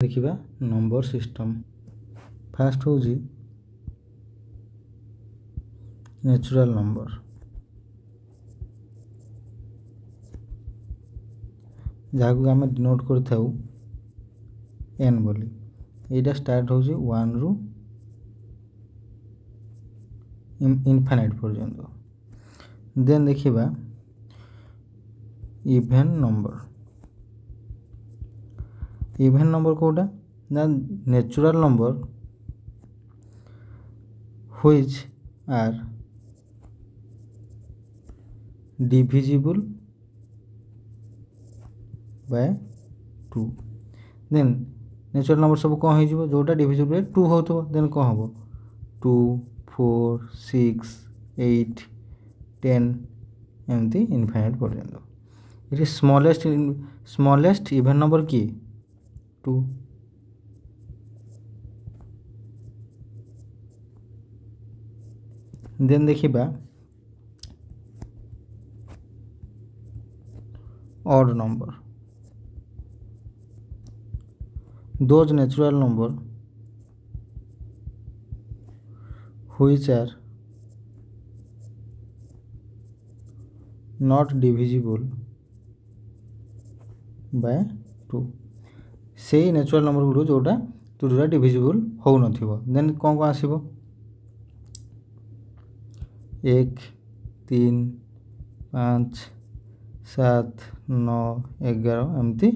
देखिबा number system fast होउजी natural number जहाँ को आम डिनोट कर एन बोली यहाँ स्टार्ट हो 1 रु इनफाइनाइट पर्यंत। देन देखिबा इवेन नंबर कोटा ना natural number which are divisible by 2। Then natural number सब कौन हो जोटा डिविजिबल बाय 2 हो देन कौन हम 2 4 6 8 10 एमती इनफाइनाइट पर्यंत। ये स्मॉलेस्ट इवेन नंबर किए 2। देन देखिबा odd number those natural number which are not divisible by 2 से नेचुरल नंबर गुड़ जोटा जोटा डिविजिबल हो नथिबो। देन कौन कौन आसीबो 1 3 5 7 9 11 एमती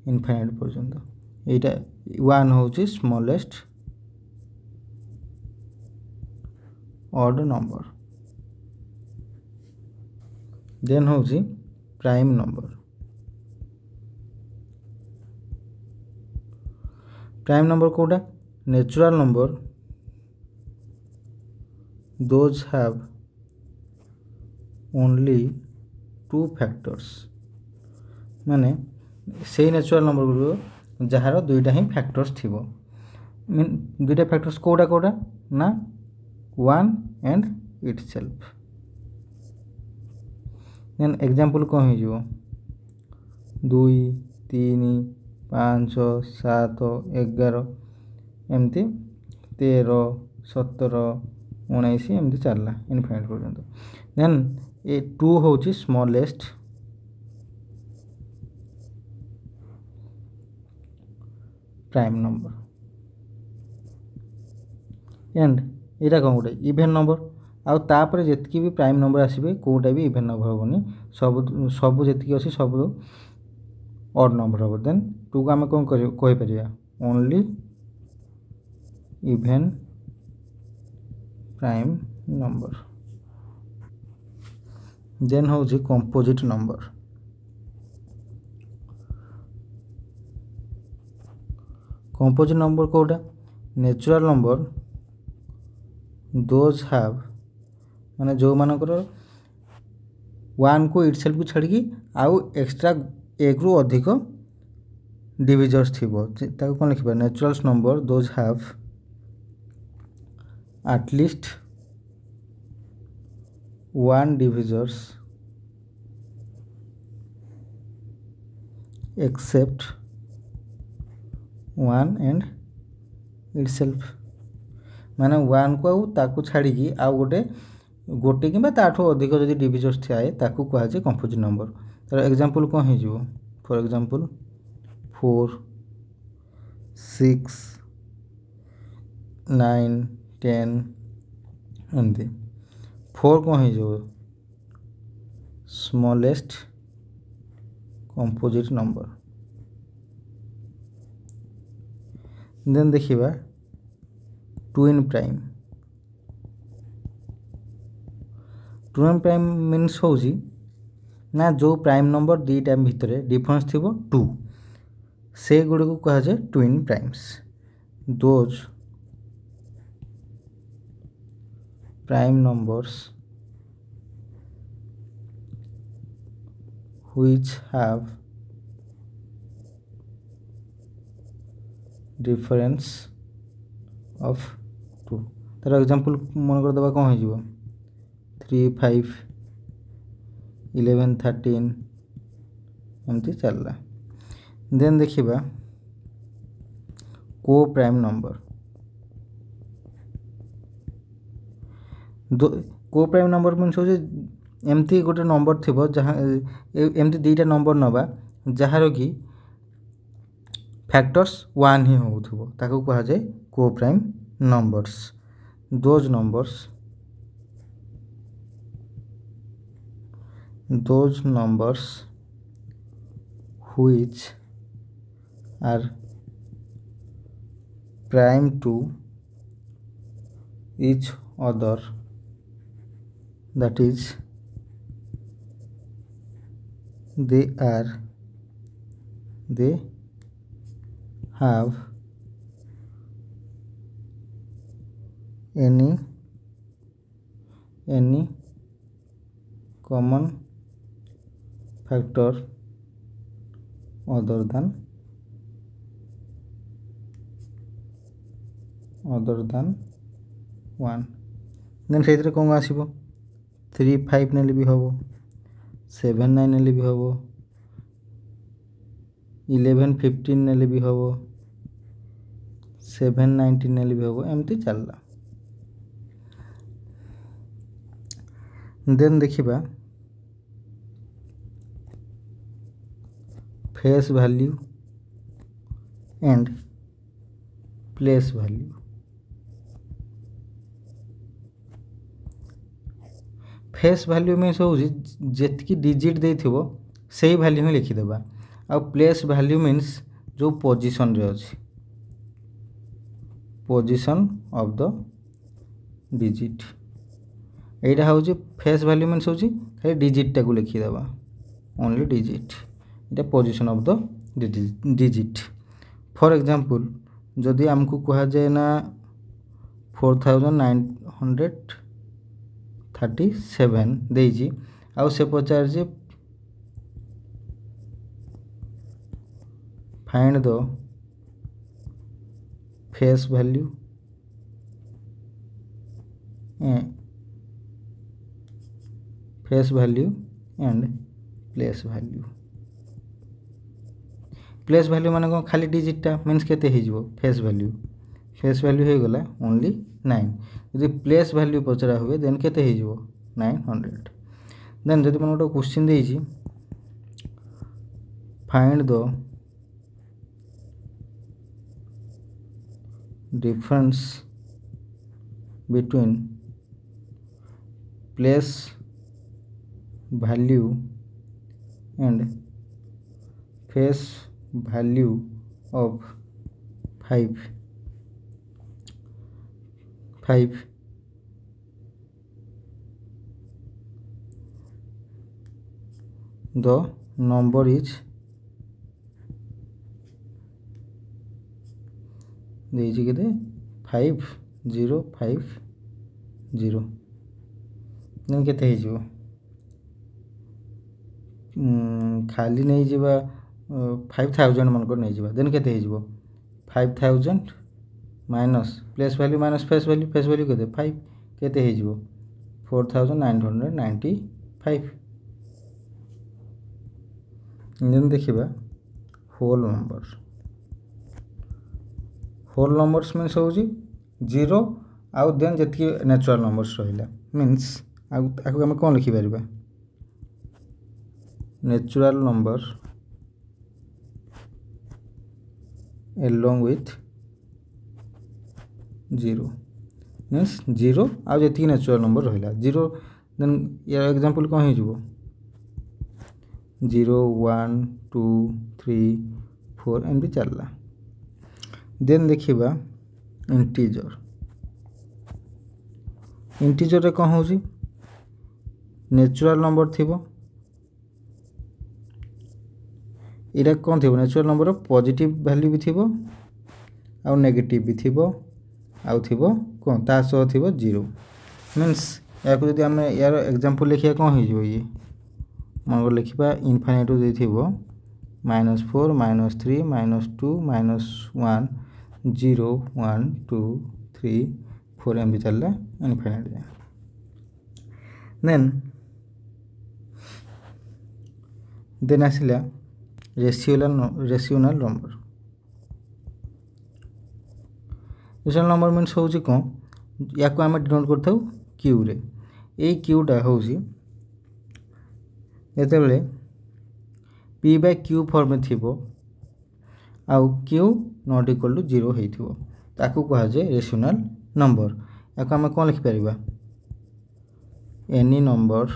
इनफाइनाइट पर्यंत। एटा 1 होची स्मॉलेस्ट ऑड नंबर। देन होची प्राइम नंबर कोटा natural number those have only 2 factors माने से नेचुरल नंबर गुड़ जार दुईटा ही फैक्टर्स थिबो। दुईटा फैक्टर्स कोटा ना 1 एंड इटसेल्फ। देन एग्जांपल कौन हो 2 3 5 7 11 एमती 13 17 19 एमती चलला इनफाइनाइट पर्यंत। देन ए 2 होची स्मॉलेस्ट प्राइम नंबर एंड यहाँ कौन गोटे इवेन नंबर आउ तापर जेतकी भी प्राइम नंबर आसीबे कोटा भी इवेन नंबर होबनी सब सब जेतकी अछि सब ऑड नंबर होबो। देन 2 को आम कौन कहि परिया only even prime number. Then होची कंपोजिट नंबर कोटा नेचुरल नंबर दोज हैव माने जो मानकर 1 को इटसेल्फ को छाड़ी आउ एक्स्ट्रा 1 रु अधिक डिविजर्स थिबो ताको कोन लिखबा natural number those have at least 1 divisors except 1 and itself माने 1 को आउ ताको छाड़ी की आउ गोटे कि ताठू अधिक जदि डिविजर्स थाए ताकू कहुए कंपोजिट नंबर। तार एग्जांपल कौन हो फॉर एग्जांपल 4 6 9 10 एमती 4 कौन हो स्मॉलेस्ट कंपोजिट नंबर। देन देखिबा ट्विन प्राइम मीन्स होजी ना जो प्राइम नंबर दीटा भितर डिफरेंस थिबो 2 से गुड़ को कहा जाए twin primes. Those prime numbers which have difference of 2 तार एग्जांपल मन कर दबा कौन हो 3 5 11 13 एमती चलला। देन देखिबा को प्राइम नंबर। को प्राइम नंबर मीन्स होचे एमती गोटे नंबर थिबो जहाँ एमती दुईटा नंबर नवा जहाँ कि फैक्टर्स 1 ही होउथिबो ताको कहा जाए को prime numbers. Those numbers which are prime to each other, that is they have any common factor other than 1 then से कौन आसब 3 5 नेले भी हम 7 9 नेले भी हम 11 15 नेले भी हम 7 19 नेले भी हम एमती चलला। देन देखिबा face value and place value. Face value means हूँ जी डिजिट देथिबो सही वैल्यू ही लिखिदेबा। आ प्लेस वैल्यू मीन्स जो पोजिशन रे अछि पोजिशन ऑफ द डिजिट। एटा हूँ फेस वैल्यू मीन्स हूँ खाली डिजिटा को लिखिदेबा ओनली डिजिट। इटा position of the digit. For example जदि आमको कहा जाए ना 4937 देजी आउ से पचार जे find the face value and place value. Place value माने कौन खाली डिजिटा मीन्स केते हो फेस वैल्यू हो गला ओनली 9। यदि प्लेस वैल्यू पचरा हुए देन केते हो 900। देन जदि मन गोटे क्वेश्चन देइछि find the difference between place value and face value of 5 the number is देइछि केते 5050 देन केते हो खाली नहीं जीवा 5000 मन को नहीं जीवा देन केते हो 5000 minus place value minus face value केते 5 केते हो 4995। देन देखिबा होल नंबर्स मीन्स हूँ 0 आउ देन जी नेचुरल नंबर्स रहा मीन्स आगे आम कौन लिखिपर natural number along with 0 means 0 आउ जी नेचुरल नंबर रहा 0 देन यार एग्जांपल कौन हो 0 1 2 3 4 एमती चलला। देन देखिबा इंटीजर रे कौन हो नेचुरल नंबर थिबो इरा कौन थिबो नेचुरल नंबर पॉजिटिव वैल्यू भी थिबो आउ नेगेटिव भी थिबो आउ थिबो कौन ता सह थिबो 0 मीन्स या को जदि हम यार एग्जांपल लिखिया कौन हो ये मन को लिखिबा इनफाइनाइट दे थिबो -4 -3 -2 -1 0 1 2 3 4 एमती चलला इनफाइनाइट जाए। देन आसिला rational number rational number means होउची कौन या को आम डिनोट करथाउ क्यू रे ए क्यूटा होउची जेतेबेले पी बाय क्यू फॉर्म में थिबो आउ क्यू नॉट इक्वल टू 0 होइथिबो ताकू कहा जाए रेशनल नंबर या को आम कौन लिखि परिबा any number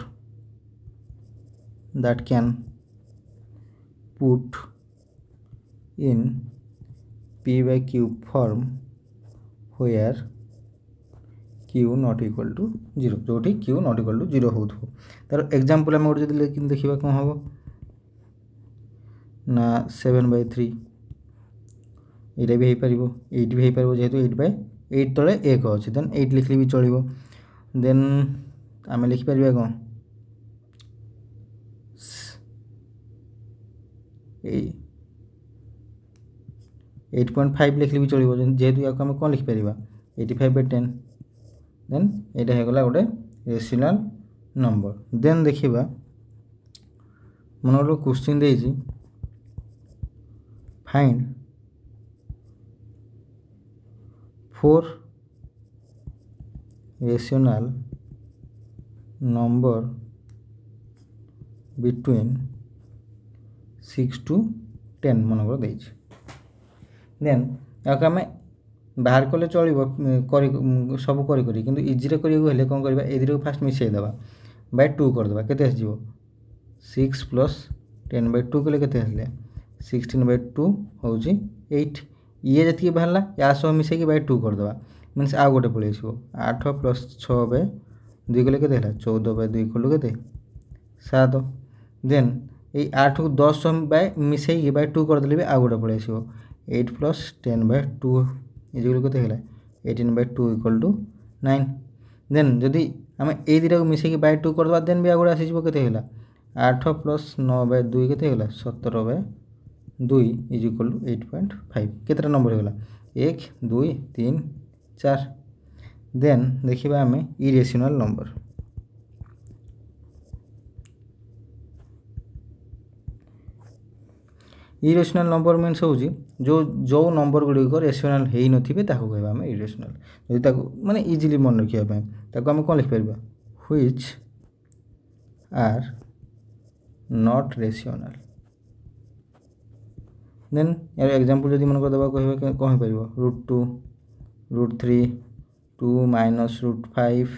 that can put in p by q form where q not equal to 0 जोटी q not equal to 0 होथो तार एग्जांपल हम गोटे जदि देखिबा कोन हबो ना 7/3 एटा भी हे परिबो 8 भी हे परिबो जेहेतु 8/8 तळे 1 अछि देन 8 लिखली भी चलिबो देन आमे लिखि परिबा कोन 8.5 लिखले भी चलिबो जेहेतु या को हम कोन लिखि परिबा 85/10 देन एटा हे गला गोटे रेशनल नंबर देन देखिबा मनरो क्वेश्चन देइछि find 4 rational number between 6 to 10 मनकर देइछि देन याक आम बाहर कले चलो सब करी किंतु इजी करें कौन करवा ए फास्ट मिसई देवा बाय 2 करदे केते आसो 6 + 10/2 कले केते आसले 16/2 हूँ 8 ये जी बाहर या सह मिसेक बाय 2 करदे मीनस आउ गोटे पलि आसो 8 + 6/2 कले केते 14/2 इक्वल के 7 देन ये 8 को 10 बाय मिसेक बाय 2 करदे भी आउ गोटे पलि आसो 8 + 10/2 इक्वल के 18/2 इक्वल टू 9 देन जदि आम ए दुटा को मिसेक बाय 2 करदे देन भी आउ गोटे आसीज के 8 + 9/2 के 17/2 इज इक्वल टू 8.5 केतटा नंबर होगा 1 2 3 4 देन देखिबा आम irrational number irrational number means हूँ जो नंबर गुड़िक रेशनल हो नथिबे ताको कहबा हम इरेशनल जदि ताको माने इजीली मन रखिया ताको हम कौन लिख परिबा which are not rational then यार एग्जांपल जदि मन को दबा कहबा कौन परिबो √2 √3 2 - √5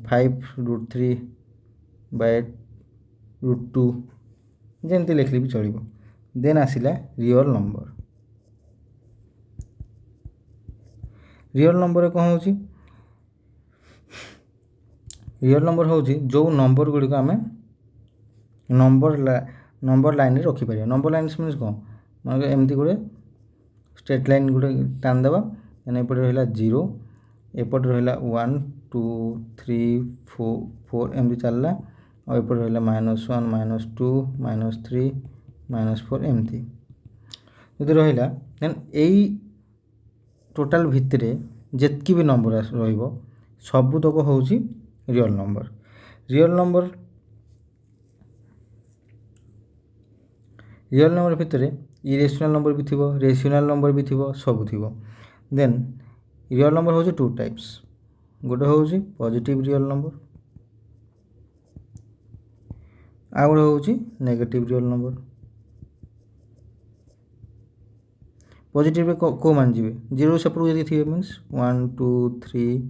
5 √3 बाय √2 जेमती लिखली भी चलिबो देन आसिला रियल नंबर कौन होची रियल नंबर होची जो नंबर गुडी को आमे नंबर लाइन रे रखि परिया नंबर लाइन मीन्स कौन माने एमती गुडे स्ट्रेट लाइन गुडे टान देबा एने एपटे रहला 0 एपटे रहला 1 2 3 4 एमती चलला और एपटे रहला -1 -2 -3 -4 एमती जदि रहिला देन एई टोटल भितरे जेतकी भी नंबर रहिबो सबु तक होउची रियल नंबर भितरे इरेशनल नंबर भी थिबो रेशनल नंबर भी थिबो सब थिबो देन रियल नंबर होउची 2 टाइप्स गोटे होउची पॉजिटिव रियल नंबर आ गोटे होउची नेगेटिव रियल नंबर पॉजिटिव रे को मान जीवे 0 सेपट यदि थिबे मींस 1 2 3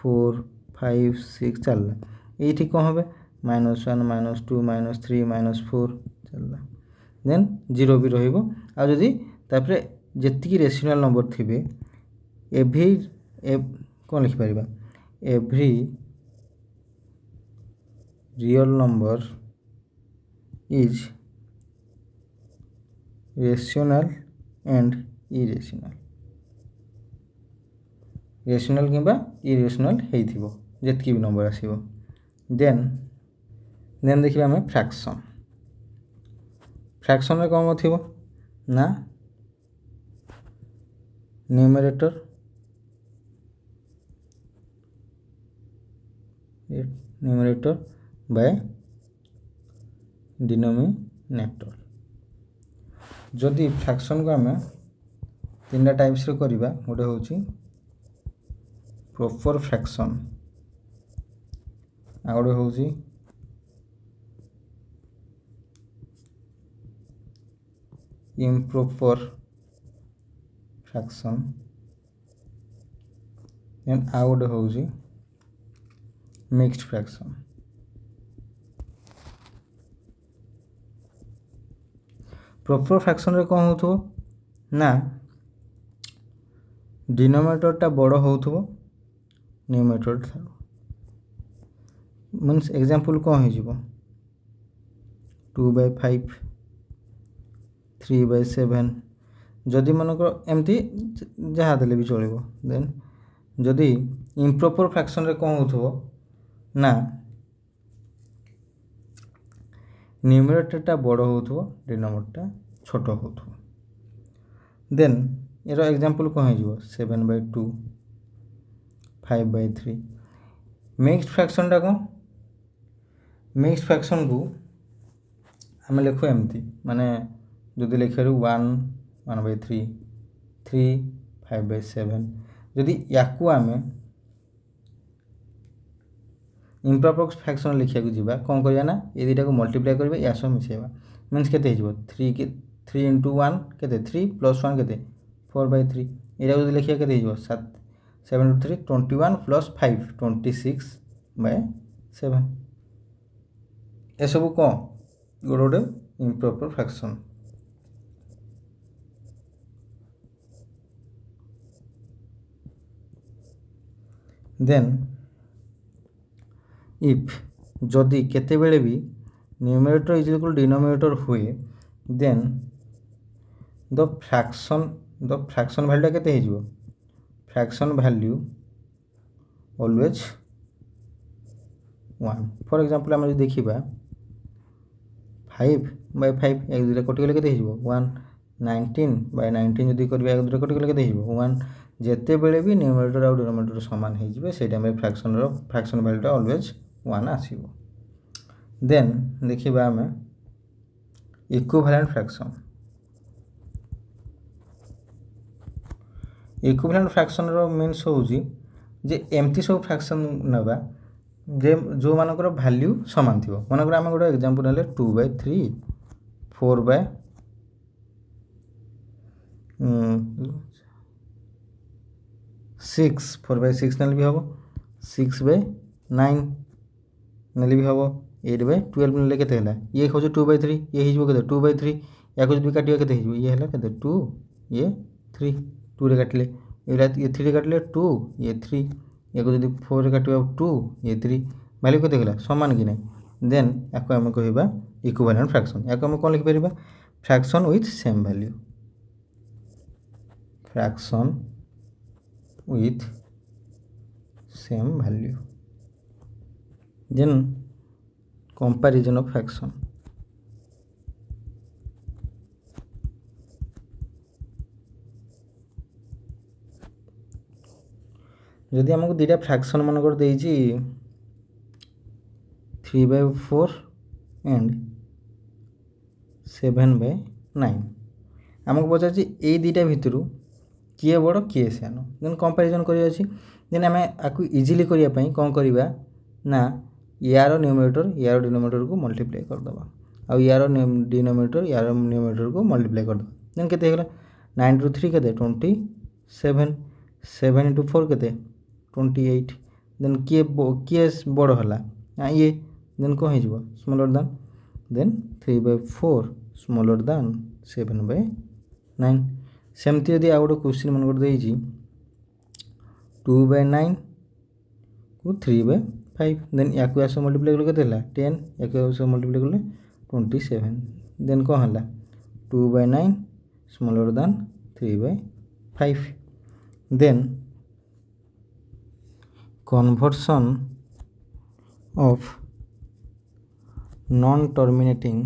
4 5 6 चलला एठी कोन होबे -1 -2 -3 -4 चलला देन 0 भी रहिबो आ जदि तापरे जेतिकी रेशनल नंबर थिबे एवरी कोन लिखि परिबा every real number is rational and irrational rational किंबा इरेशनल हेइथिबो जेतकी भी नंबर आसीबो देन देखिबा हम फ्रैक्शन रे कोन थिबो ना न्यूमरेटर बाय डिनोमिनेटर जदि फ्रैक्शन को आम तीनटा टाइप्स रे करबा गोटे होची प्रॉपर फ्रैक्शन आ गोटे होची improper fraction देन आ गोटे होची मिक्स्ड फ्रैक्शन। प्रॉपर फ्रैक्शन रे कौन होथो ना डिनोमिनेटर टा बड़ होथो न्यूमरेटर ठारू मीन्स एग्जांपल कौन हो जीवो 2/5 3/7 जदि मनकर एमती जहाँ देले भी चलिबो। देन जदि इम्प्रॉपर फ्रैक्शन रे कौन होथो ना न्यूमरेटर टा बड़ होथो डिनोमिनेटर टा छोट होथो। देन एरो एग्जांपल कौन हो जीवो 7/2 5/3 मिक्स्ड फ्रैक्शन टा को मिक्स्ड फ्रैक्शन को आम लिखु एमती माने जदि लिखु 1/3 3 5/7 जदि याकू आमे इम्प्रॉपर फ्रैक्शन लिखा जीवा कौन करिया ना ये दुटा को मल्टीप्लाई करबे या सह मिसेबा मीन्स केते हिजबो 3 into 1 केते 3 plus 1 केते 4/3 एटा जदि लिखिया केते हिजबो 7 into 3 21 plus 5 26/7 ए सब कौन गोटे इम्प्रॉपर फ्रैक्शन। देन इफ जदि केते बेले भी न्यूमरेटर इज इक्वल डिनोमिनेटर हुए देन द फ्रैक्शन वैल्यू केते हिजबो fraction value always 1। For example हम देखिबा 5/5 एक दुटा कटि गले केते हिजबो 1 19/19 जदि करबा एक दुटा कटि गले केते हिजबो 1 जेते बेले भी न्यूमरेटर और डिनोमिनेटर समान हे जिवे से टाइम रे फ्रैक्शन वैल्यू ऑलवेज 1 आसीबो। देन देखिबा हमें इक्विवेलेंट फ्रैक्शन। इक्विवेलेंट फ्रैक्शन रो मीन्स होउजी जे एमती सब फ्रैक्शन नबा जे जो मानकर वैल्यू समान थिबो मानकर हम गोटे एग्जांपल ले 2/3 4/6 4/6 नेल भी हबो 6/9 नेल भी हबो 8/12 नेले केते हला ये हो 2/3 ये हिजबो केते 2/3 या कुछ भी काटियो केते हिजबो ये हला केते 2 ये 3 2 रे काटले ये 3 रे काटले 2 ये 3 या को जदि 4 रे काटियो 2 ये 3 वैल्यू केते हला समान कि नै। देन याको हम कहबा इक्विवेलेंट फ्रैक्शन याको हम कोन लिख परिबा fraction with same value fraction with same value then comparison of fraction जदि हमको दुटा फ्रैक्शन मानकर देइछि 3/4 एंड 7/9 हमको पचारछि ए दुटा भितरु किए बड़ किए सानो देन कंपैरिजन करिया अछि देन हमें आकु इजीली करिया पई कोन करबा ना यार न्यूमरेटर यार डिनोमिनेटर को मल्टीप्लाई कर दबा आ यार डिनोमिनेटर यार न्यूमरेटर को मल्टीप्लाई कर दबा देन केते हेला 9 into 3 केते 27 7 into 4 केते 28 देन किए बड़ हला ये देन को हे जबो स्मॉलर देन 3/4 स्मॉलर देन 7/9 सेमती यदि आ गोटे क्वेश्चन मन गोटे देइछि 2/9 को 3/5 देन याकु आस मल्टीप्लाई करले केते हला 10 याकु आस मल्टीप्लाई करले 27 देन को हला 2/9 smaller than 3/5 then conversion of non terminating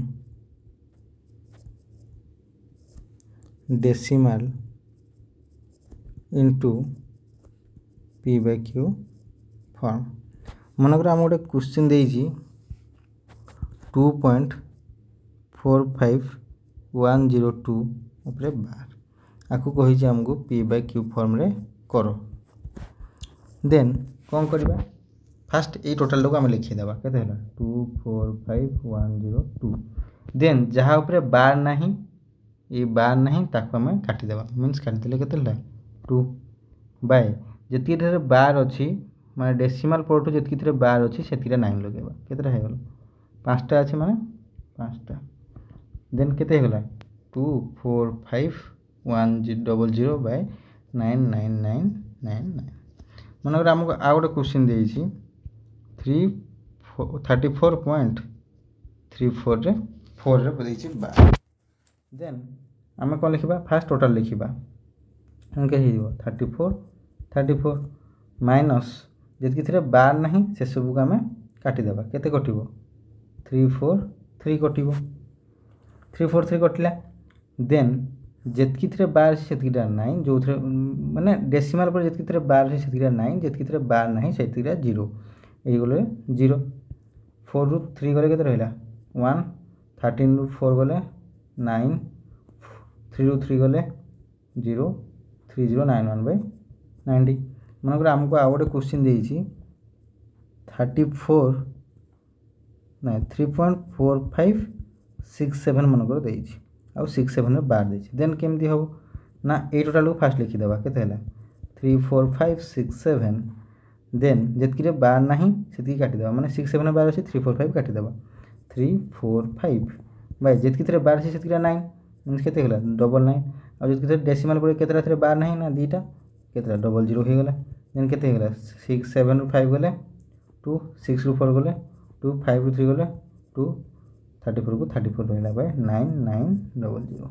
decimal into p/q form मनकर आम गोटे क्वेश्चन देइछि 2.45102 ऊपर बार आपको कही आमको p/q फॉर्म रे कर देन कौन करवा फास्ट ये टोटाल टाक आम लिखिदेवा के 2 4 5 1 0 2 देन जहाँ उपरे बार नहीं ये बार नहीं ताको आम काटिदेवा मीन्स काटिदेले के 2 बाय जी बार अच्छी माने डेसिमाल पॉइंट जी बार अच्छी से 9 लगेगा केतटा हो गला 5टा अच्छे माने 5टा देन केते हो गला 2 4 5 1 0 बाय 9 9 9 9 9 मनकर आमको आ गोटे क्वेश्चन देइछि 34.34 रे 4 रे देइछि बार देन आम कौन लिखा फास्ट टोटाल लिखा के 34 माइनस जी बार ना से सब को आम काटिदेवा केते कटिबो 3 4 3 कटिबो 3 4 3 कटिला देन जितकी बार से नाइन जो माने डेसिमाल पर जितकी बार से नाइन जितकी बार ना से 0 ये गले 0 4 रु 3 गले के रहा 1 13 रु 4 गले 9 3 रु 3 गले 0 3091 बाय 90 मनकर आमको आ गए क्वेश्चन देइछि 34 ना 3.4567 मनकर देइछि आउ 67 बार देइछि देन केमती हो ना ए टोटाल को फास्ट लिखिदेवा केते हला 3 4 5 6 7 देन जितकी बार ना से काटिदेवा माने 6 7 बार अच्छी 3 4 5 काटिदेवा 3 4 5 बाय जितकी बार अच्छी से 9 मीन्स केते हला 99 और जितकी डेसिमाल पर केतरा बार ना ना दीटा केतरा 00 हो गला देन केते हो गला 6 7 रु 5 गले 2 6 रु 4 गले 2 5 रु 3 गले 2 34 को 34 रहला बाय 9900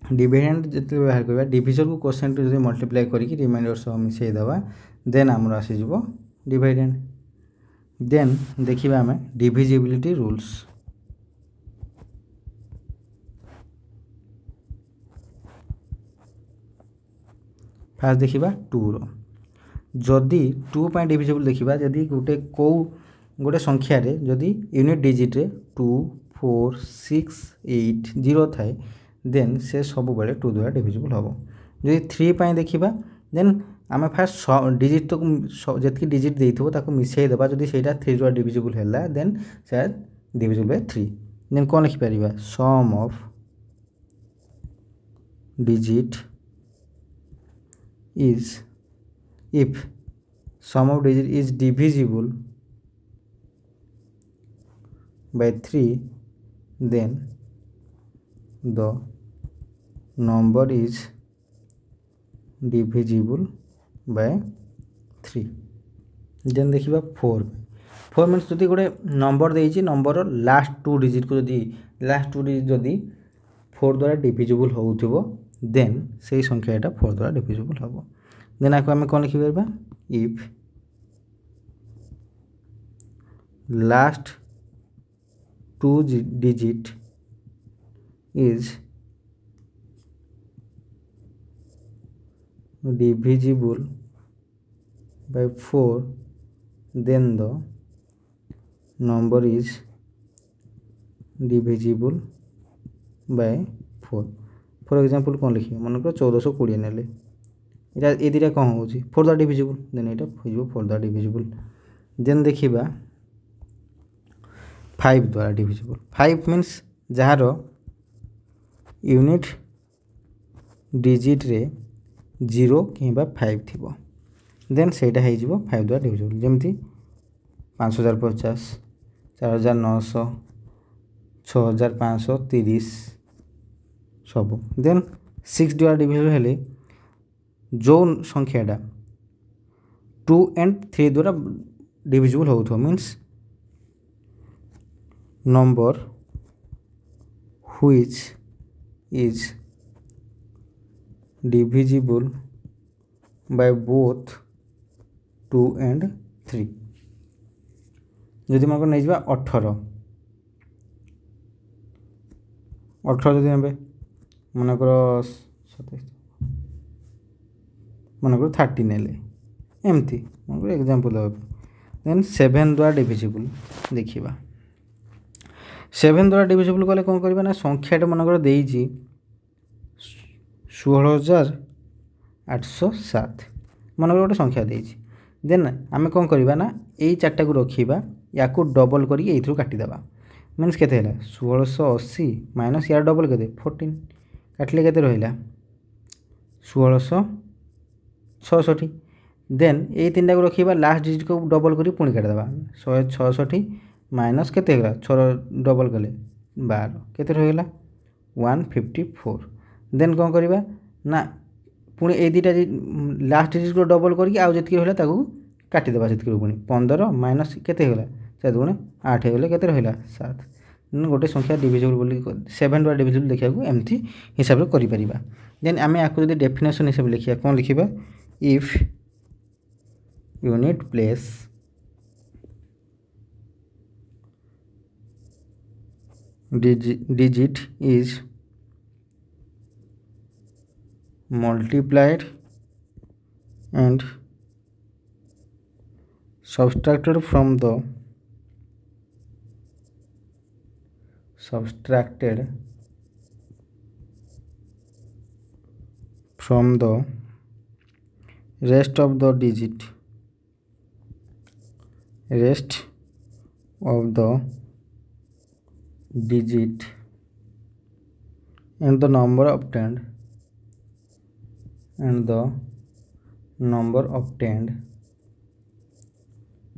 डिविडेंड जिते बाहर करवा डिविजन को क्वोशिएंट जो मल्टीप्लाई करी रिमाइंडर सह मिसई देवा देन आमर आसीजिवो डिविडेंड देन देखिबा आमे डिविजिबिलिटी रूल्स फास्ट देखिबा 2 रो जदि 2 पॉइंट डिविजिबल देखिबा जदि गोटे संख्या रे जदि यूनिट डिजिट रे 2 4 6 8 0 थाए देन से सब बेले 2 द्वारा डिविजिबल हम जदि 3 पाई देखिबा देन आम फास्ट डिजिट तो जितकी डिजिट देइथबो ताको मिसई देबा जदि सेटा 3 द्वारा डिविजिबल हैला देन से डिविजिबल बाय 3 देन कोन लिखि परिबा sum of digit is if sum of digit is divisible by 3 then the number is divisible by 3 then देखिबा 4 मीन्स जदि गोटे नंबर देइछि नंबर लास्ट 2 डिजिट को जदि लास्ट 2 डिजिट जदि 4 द्वारा डिविजिबल होउथिबो देन से संख्याटा 4 द्वारा डिविजिबल हम देन आपको आम कौन लिखिपर if last 2 digit is divisible by 4 then the number is divisible by 4 for example कौन लिखिए मनकर 1420 नेले इटा ए दुटा कौन हो 4 द्वारा डिविजिबल देन यहाँ हो 4 द्वारा डिविजिबल देन देखिबा 5 द्वारा divisible 5 means jar unit digit रे 0 कि 5 थी देन से 5 द्वारा डिविजिबल जमती 5050 4900 6530 सब देन 6 द्वारा डिविजिबल हेले जो संख्याटा 2 and 3 द्वारा डिविजिबल हो means number which is divisible by both 2 and 3 जदि मन नहीं जा 18 जदि ने मनकर 30 नेले एमती मन एग्जांपल देवा देन 7 द्वारा डिविजिबल देखा 7 द्वारा डिविजिबल कले कौन करवा ना संख्याटा मनकर देजी 16,807 मनकर गोटे संख्या देजी देन आम कौन करवा ना यही चार्टा को रखा या डबल करके काटिदेवा मीन्स के 1680 माइनस यार डबल के 14 काटिले के रहा 1666 देन यही 3टा को रखा लास्ट डिजिट को डबल कर पुणी काटिदेवा 166 माइनस के 6 डबल कले 12 के रहा 154 देन कौन करवा ना पुणी ये दुटा लास्ट डिजिट को डबल करके आउ जी रहा काटिदेवा से पुणी 15 माइनस के 7 गुणे 8 हो गले के रहा 7 गोटे संख्या डिविजिबल बोली 7 द्वारा डिविजिबल देखा एमती हिसाब से करें देन आम या डेफिनेशन हिसाब से लिखा कौन लिखा if unit place digit is multiplied and subtracted from the rest of the digit and the number obtained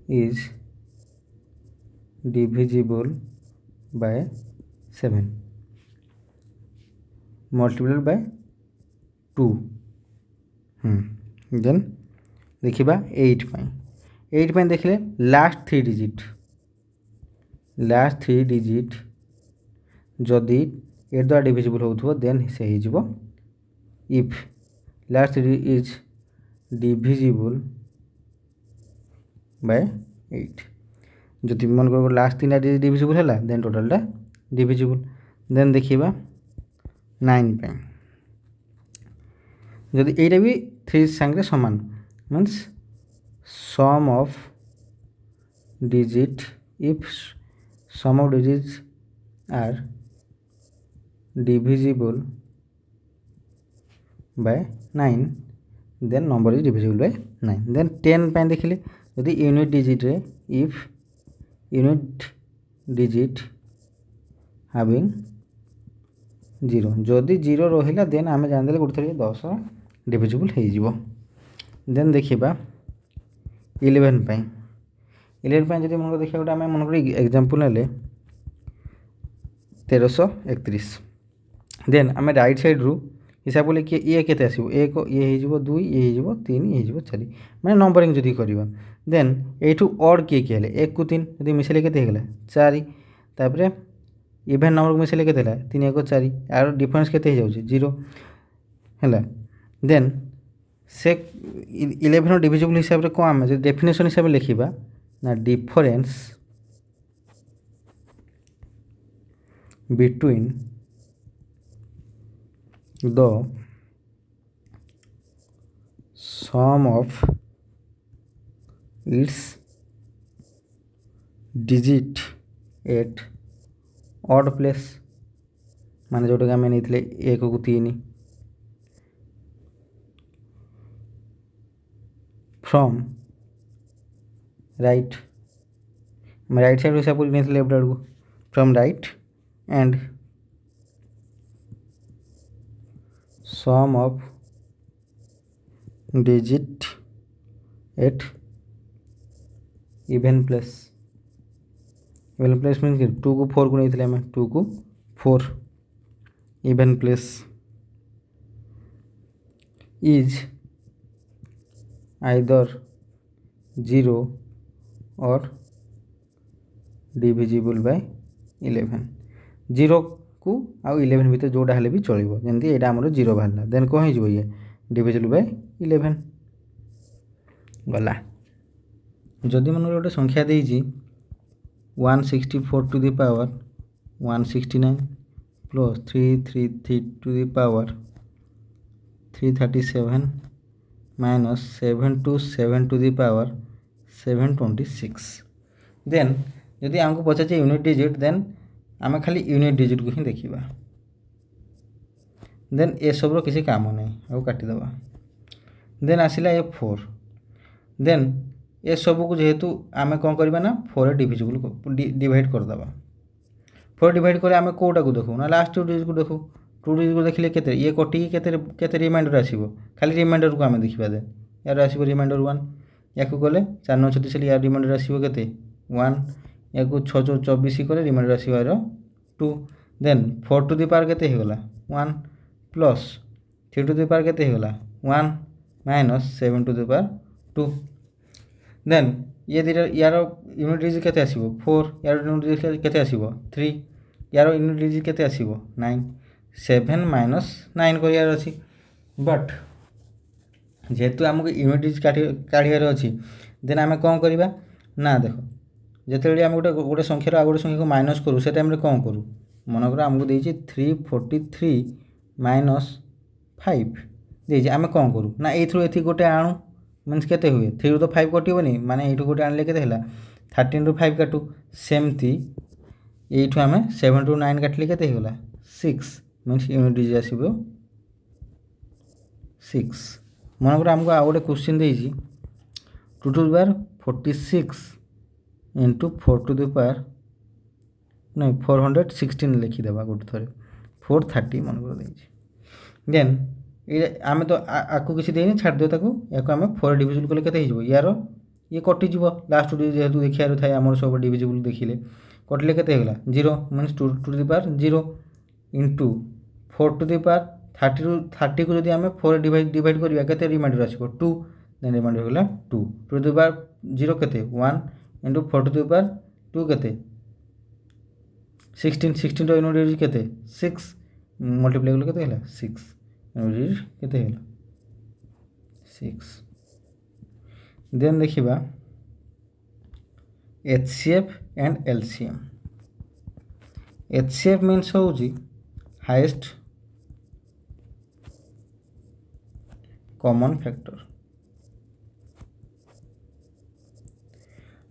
is divisible by 7 multiplied by 2 then देखा 8 देखले लास्ट 3 डिजिट जदि 8 द्वारा डिविजिबल हो देन से if last is divisible by 8 जदि मन कर last 3टा डिजिट डिविजिबल है देन टोटालटा डिविजिबल देन देखा 9 जदि एटा भी 3 सांगे समान means sum of digit if sum of digits are divisible by 9 then number is divisible by 9 then 10 पे देखिले यदि यूनिट डिजिट रे इफ यूनिट डिजिट हैविंग 0 जदि 0 रहिला देन आमे जान देले गोटे 10 डिविजिबल हो जिवो देन देखिबा 11 पे जदि मन देखिए गोटे आम मन एग्जांपल नेले 1331 देन आम राइट साइड रू हिसाब कले कि ये केते आसीबो 1 ये हो 2 ये हो 3 ये हो 4 माने नंबरिंग जदि करबा देन एठू ऑड के हेले 1 को 3 जदि मिसेले केते हेला 4 तापरे इवन नंबर को मिसेले केते हेला 3 1 4 यार डिफरेंस केते हो जाउची 0 हेला देन से 11 डिविजिबल हिसाब रे को आम जे डेफिनेशन हिसाब से लिखिबा ना difference between the sum of its digit at odd place माने जोटा कि आम नहीं 1 को 3 फ्रॉम राइट साइड हिसाब कर नहीं लेफ्ट आड़ को from right end sum of digit at even place mean 2 को 4 को नहीं 2 को 4 इवन प्लेस इज आइदर 0 और डिविजिबल बाय 11 0 को आउ 11 भीतर जोटा हेले भी चलिबो जेंति एटा हमरो 0 बाहरला देन को हो ये डिविजिबल बाय 11 गला जदि मन गोटे संख्या देइछि 164 to the power 169 plus 333 to the power 337 minus 727 to the power 726 then जदि आमको पचारे यूनिट डिजिट देन आम खाली यूनिट डिजिट को ही देखा देन ए सब किसी काम नहीं आउ काटिदेवा देन आसला ए 4 देन ए सब को जेहेतु आम कौन करवा ना 4 डिविजिबल डिवाइड करदे 4 डिवाइड कर आम कौटा को देखू ना लास्ट 2 डिजिट को देखू 2 डिजिट को देखिले केते ये कटिकी केते रिमाइंडर आसीबो खाली रिमाइंडर को आम देखा दे यार आसीबो रिमाइंडर 1 या गले 4 9 36 यार रिमाइंडर आसीबो केते 1 या 6 4 24 कले रिमाइंडर आसीबो यार 2 देन 4 टू द पावर केते हे गला 1 प्लस 3 टू द पावर केते हे गला 1 minus 7 to the power 2 then ये दुटा यार यूनिट डिजिट केते आसीबो 4 यार यूनिट डिजिट केते आसीबो 3 यार यूनिट डिजिट केते आसीबो 9 7 माइनस 9 कर अच्छी बट जेहेतु आमको यूनिट डिजिट काढ़ार अच्छी देन आम कौन करवा ना देख जिते आम गोटे संख्यार आ गोटे संख्या को माइनस करूँ से टाइम कौन करूँ मनकर आमको देती 343 माइनस 5 देती आम कौन करूँ ना ये गोटे आणु मीन्स केते हुए 3 तो 5 कटोनी माने ये गोटे आने के 13 रू 5 काटू सेमती ये आम 7 रू 9 काटिले के 6 मीन्स यूनिट डिजिट आसो 6 मनकर आमको आ गए क्वेश्चन देती 2 to the power 46 into 4 to the power नहीं 416 लिखिदेवा गोटे थोड़े 430 मनकर देती देन ये आम तो आपको किसी देनी छाड़ दे या आम 4 डिविजिबल कले के यार ये कटिज लास्ट जेहतु देखिए थाए आम सब डिविजिबल देखिले कटिले के 0 means 2 to the power 0 into 4 to the power 30 को जब आम 4 डिवाइड करवा के रिमाइंडर आसो 2 देन रिमाइंडर होगा 2 टू द पावर 0 के 1 इंटू 4 टू द पावर 2 के 16 यूनिट डिजिट के 6 मल्टीप्लाई कले के 6 यूनिट डिजिट के 6 देन देखा HCF and LCM HCF means हूँ highest common factor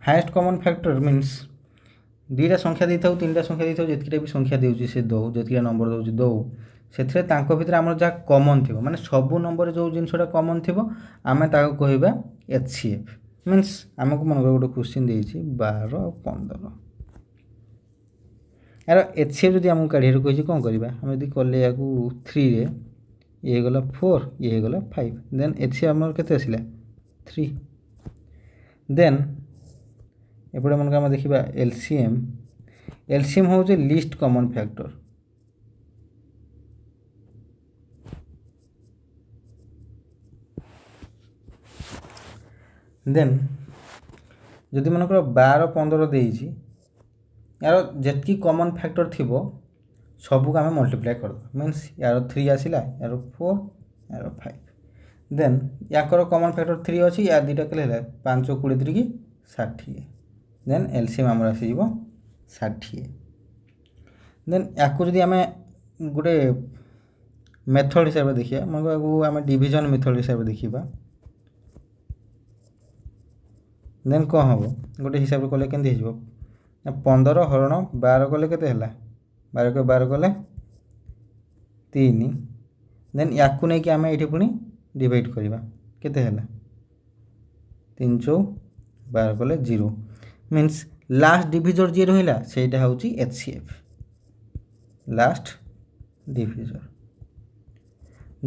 highest common factor means दुईटा संख्या दे था 3टा संख्या दे था जितकीटा भी संख्या दूसरी से दो जितकीटा नंबर दूसरी दो से भितर आम जहाँ कमन थी माने सबू नंबर जो जिनसा कमन थी आम कहवा HCF मीन्स आमको मन गोटे क्वेश्चन देती 12 और 15 यार HCF जब आमको काढ़ कही कौन करवा आम यदि कले या 3 रे ये गला 4 ये गला 5 देन HCF आम के आसला 3 देन एपटे मन आम देखा LCM हूँ लिस्ट कॉमन फैक्टर देन जदि मनकर 12 15 देती यार जितकी कॉमन फैक्टर थी सबको आम मल्टीप्लाई कर मीन्स यार 3 आसला यार 4 यार 5 देन याकर कॉमन फैक्टर 3 अच्छी यार दुटा के 5 20 3 60 देन LCM आम आसज 60 देन या आम गोटे मेथड हिसाब से देखिए मन आम डिविजन मेथड हिसाब से देखा देन कौन हम गोटे हिसाब से कले के 15 हरण 12 कले के 12 को 12 कले 3 देन या नहीं आम ये पुणी डिवाइड करवा केते 3 4 12 कले 0 मीन्स लास्ट डिविजर जी रहा से हूँ HCF लास्ट डिविजर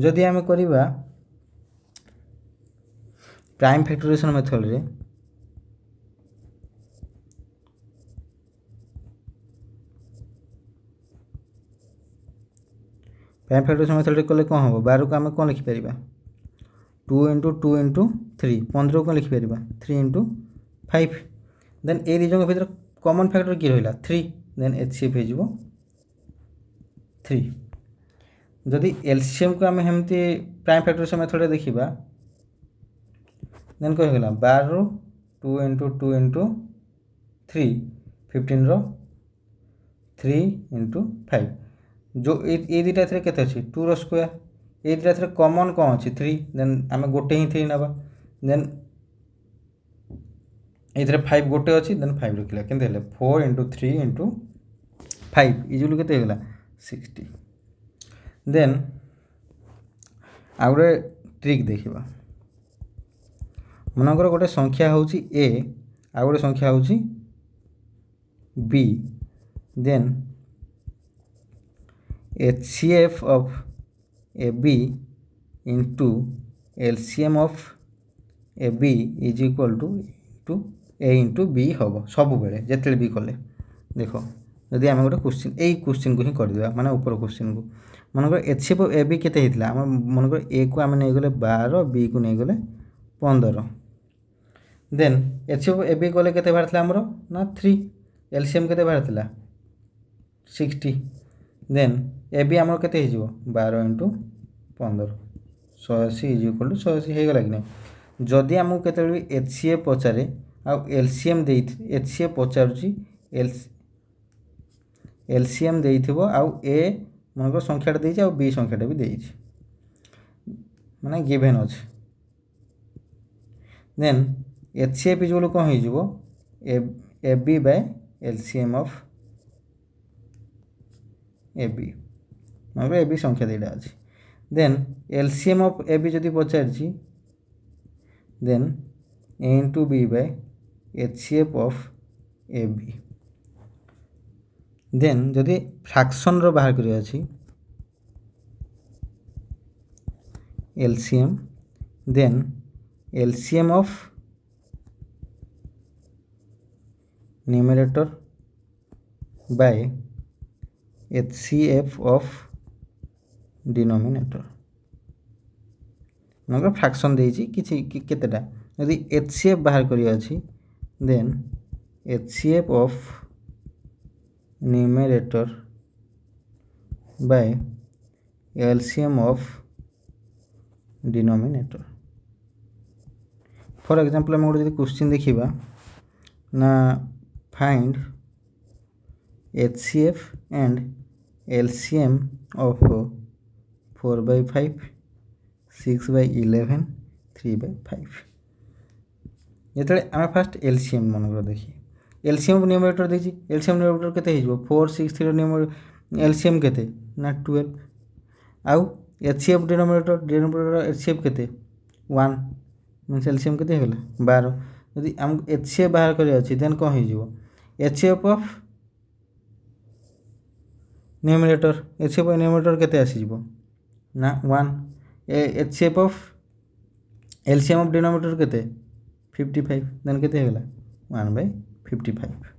जदि आम करवा प्राइम फैक्टराइजेशन मेथड रे प्राइम फैक्टराइजेशन मेथड कले कौन हम 12 को आम कौन लिखिपर 2 इंटू 2 इंटू 3 15 को लिखिपर 3 इंटू 5 देन ए दुजन भर कॉमन फैक्टर कि रहा 3 देन HCF हो 3 जदि LCM को आम हेमती प्राइम फैक्टराइजेशन मेथड देखा देन कहगला 12 2 इंटू 2 इंटू 3 15 3 इंटू 5 जो ये दुटा थे के 2 रो स्क्वायर ये दुटा थे कॉमन कौन अच्छी 3 देन आम गोटे ही 3 ना देन ये 5 गोटे अच्छी देन 5 रखा के 4 × 3 × 5 इजुअली के 60 देन आउ गोटे ट्रिक देखा मनकर गोटे संख्या हूँ ए आउ गोटे संख्या हूँ B then HCF of AB into LCM of AB is equal to A into B हम सब बेले जिते भी कले देख जदि आम गोटे क्वेश्चन यही क्वेश्चन को ही करदे माने ऊपर क्वेश्चन को मनकर HCF of AB केते होता आम मनकर ए को आम नहीं गले 12 बी को नहीं गले 15 देन HCF of AB गले केते बाहर आमर ना 3 LCM केते बाहर 60 देन ए बी आमर केते हो 12 × 15 180 इज इक्वल टू 180 हो गला कि नहीं जदि आमको केते HCF पचारे आ LCM दे HCF पचारुची LCM देइथिबो आ ए मनकर संख्याटा देइछि आ बी संख्याटा भी देइछि माने गिवन अछि देन HCF इज इक्वल कोन हो जिवो AB by LCM of AB मतलब AB संख्या दुईटा अच्छी देन LCM ऑफ AB जदि पचारि then A into B by HCF of AB then जदि फ्रैक्शन रो बाहर करिया अछि LCM then LCM of numerator by HCF of denominator मतलब फ्रैक्शन देइछि किछि केतेटा यदि HCF बाहर करिया अछि then HCF of numerator by LCM of denominator for example हम गोटे क्वेश्चन देखिबा ना find HCF and LCM of 4/5 6/11 3/5 ये आम फास्ट LCM मन देखिए LCM न्यूमरेटर देखिए LCM न्यूमरेटर केते हो 4 6 3 न्यूमरेटर LCM केते ना 12 आउ HCF डिनोमिनेटर HCF केते 1 मीन्स LCM केते होला 12 यदि आम HCF बाहर करिया अछि देन कोन हो जिवो HCF of numerator HCF of numerator केते आसी जिवो ना 1 HCF of LCM of denominator केते 55 देन केते होला 1/55